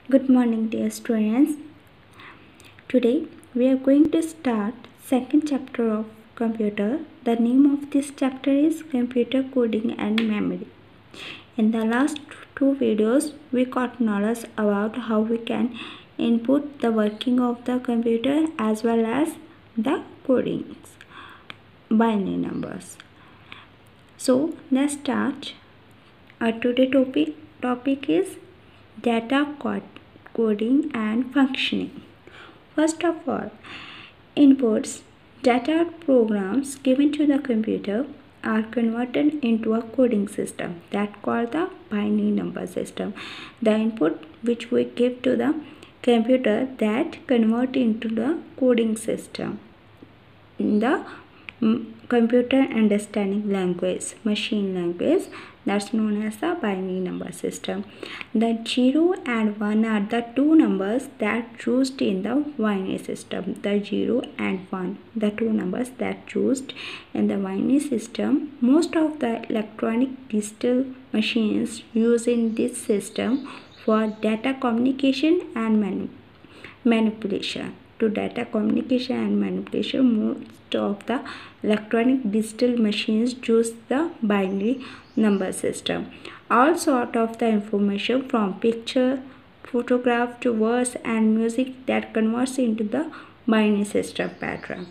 Good morning, dear students. Today we are going to start second chapter of computer. The name of this chapter is computer coding and memory. In the last two videos, we got knowledge about how we can input the working of the computer as well as the codings, binary numbers. So let's start. Our today topic is data coding and functioning. First of all, inputs, data programs given to the computer are converted into a coding system that called the binary number system. The input which we give to the computer that convert into the coding system in the computer understanding language, machine language, that's known as the binary number system. The 0 and 1 are the two numbers that used in the binary system. The 0 and 1, the two numbers that used in the binary system. Most of the electronic digital machines use in this system for data communication and manipulation. To data communication and manipulation, most of the electronic digital machines use the binary number system. All sort of the information from picture, photograph to words and music that converts into the binary system pattern.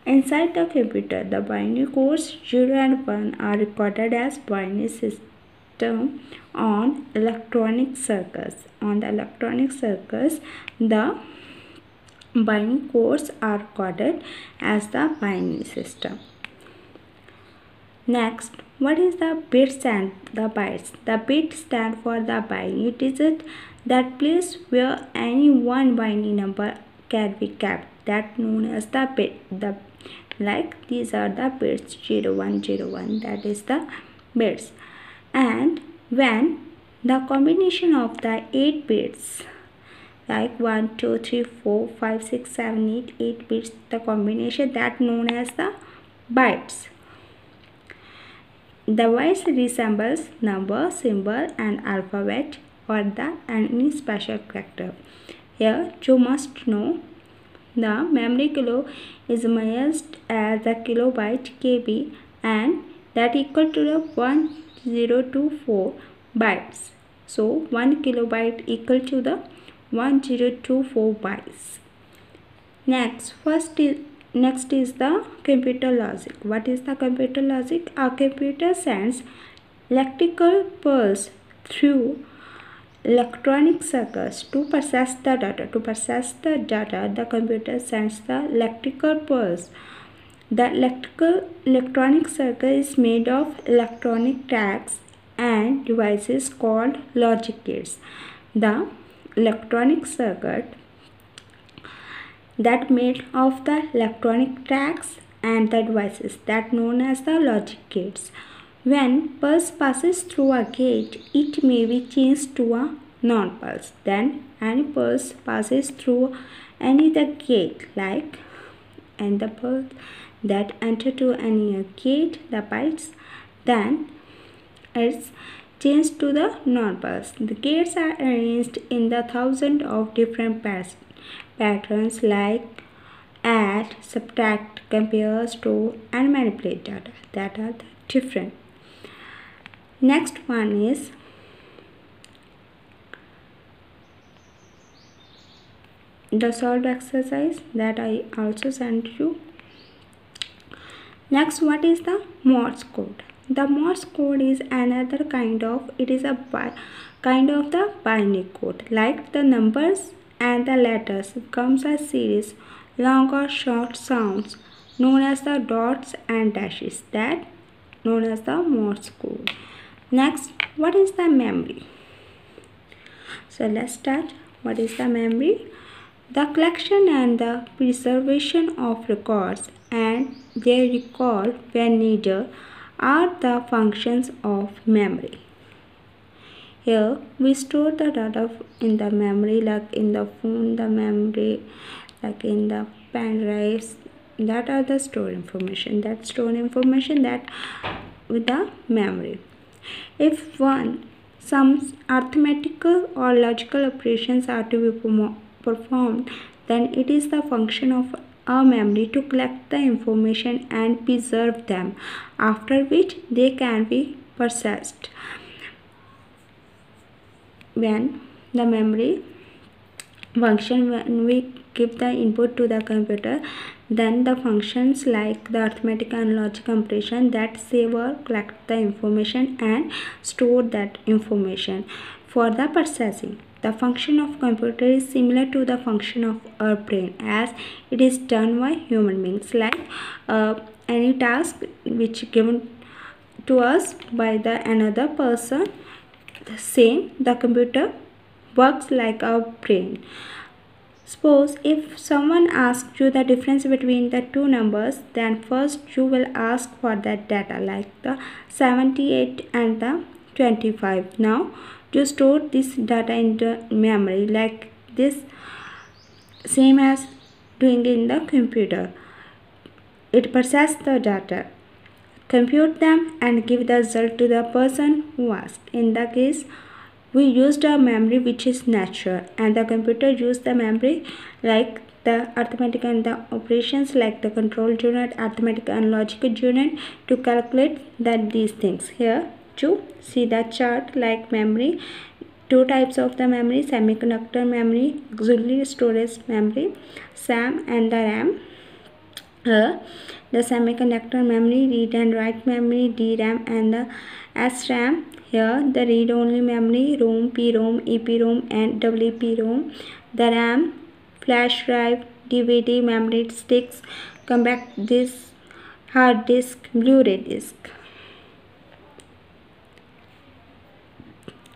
Inside the computer, the binary codes 0 and 1 are recorded as binary system on electronic circuits. On the electronic circuits, the binary codes are recorded as the binary system. Next, what is the bits and the bytes? The bit stand for the binary digit, that place where any one binary number can be kept, that known as the bit. Like these are the bits 0101, that is the bits. And when the combination of the 8 bits like 1 2 3 4 5 6 7 8 8 bits, the combination that known as the bytes. The bytes resembles number, symbol and alphabet or the any special character. Here you must know the memory kilo is measured as the kilobyte KB and that equal to the 1024 bytes. So 1 kilobyte equal to the 1024 bytes. Next is the computer logic. What is the computer logic? A computer sends electrical pulse through electronic circuits to process the data. To process the data, the computer sends the electrical pulse. The electronic circuit is made of electronic tracks and devices called logic gates. The electronic circuit that made of the electronic tracks and the devices that known as the logic gates. When pulse passes through a gate, it may be changed to a non-pulse. Then any pulse passes through any the gate, like and the pulse that enter to any gate, the bytes, then it's changed to the non-pulse. The gates are arranged in the thousands of different patterns like add, subtract, compare, store and manipulate data that are different. Next one is the solved exercise that I also sent you. Next, what is the Morse code? The Morse code is another kind of the binary code. Like the numbers and the letters comes a series long or short sounds known as the dots and dashes, that known as the Morse code. Next, what is the memory? So let's start. What is the memory? The collection and the preservation of records and their recall when needed are the functions of memory. Here we store the data in the memory, like in the phone, the memory, like in the pen drives, that are the stored information that with the memory. If one some arithmetical or logical operations are to be performed, then it is the function of a memory to collect the information and preserve them, after which they can be processed. When the memory function, when we give the input to the computer, then the functions like the arithmetic and logical operation that save or collect the information and store that information for the processing. The function of computer is similar to the function of our brain, as it is done by human beings. Like any task which given to us by the another person, the same the computer works like our brain. Suppose if someone asks you the difference between the two numbers, then first you will ask for that data, like the 78 and the 25. Now you store this data in the memory like this, same as doing in the computer. It processes the data, compute them and give the result to the person who asked. In the case, we used a memory which is natural, and the computer used the memory like the arithmetic and the operations like the control unit, arithmetic and logical unit to calculate that these things. Here to see the chart like memory, two types of the memory: semiconductor memory, auxiliary storage memory, SAM and the RAM. The semiconductor memory, read and write memory, DRAM and the SRAM. Here the read-only memory, ROM, PROM, EPROM and WEPROM. The RAM, flash drive, DVD, memory sticks, compact disc, hard disk, Blu-ray disc.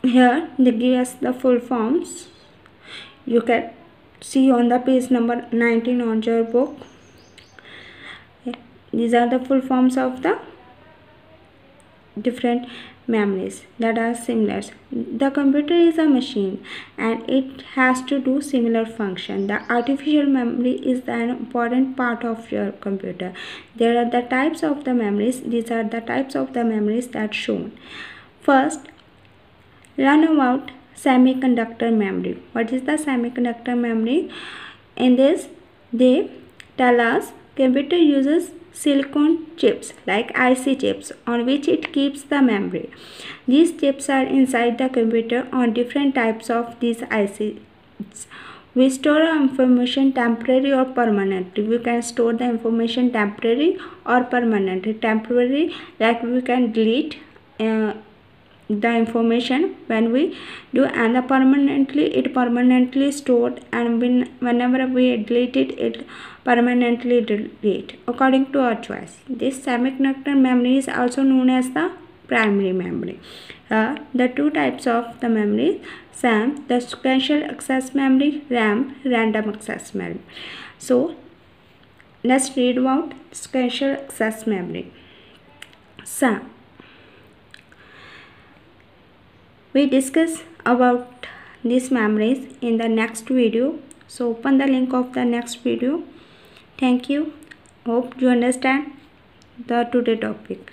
Here they give us the full forms. You can see on the page number 19 on your book. These are the full forms of the different memories that are similar. The computer is a machine and it has to do similar function. The artificial memory is an important part of your computer. There are the types of the memories. These are the types of the memories that shown. First, learn about semiconductor memory. What is the semiconductor memory? In this, they tell us computer uses silicon chips like IC chips on which it keeps the memory. These chips are inside the computer on different types of these ICs. We store information temporary or permanently. We can store the information temporary or permanently. Temporary, like we can delete the information when we do, and the permanently, it permanently stored, and whenever we delete it, it permanently delete according to our choice. This semiconductor memory is also known as the primary memory. The two types of the memory: SAM, the sequential access memory; RAM, random access memory. So let's read about sequential access memory. SAM. We discuss about these memories in the next video. So open the link of the next video. Thank you. Hope you understand the today topic.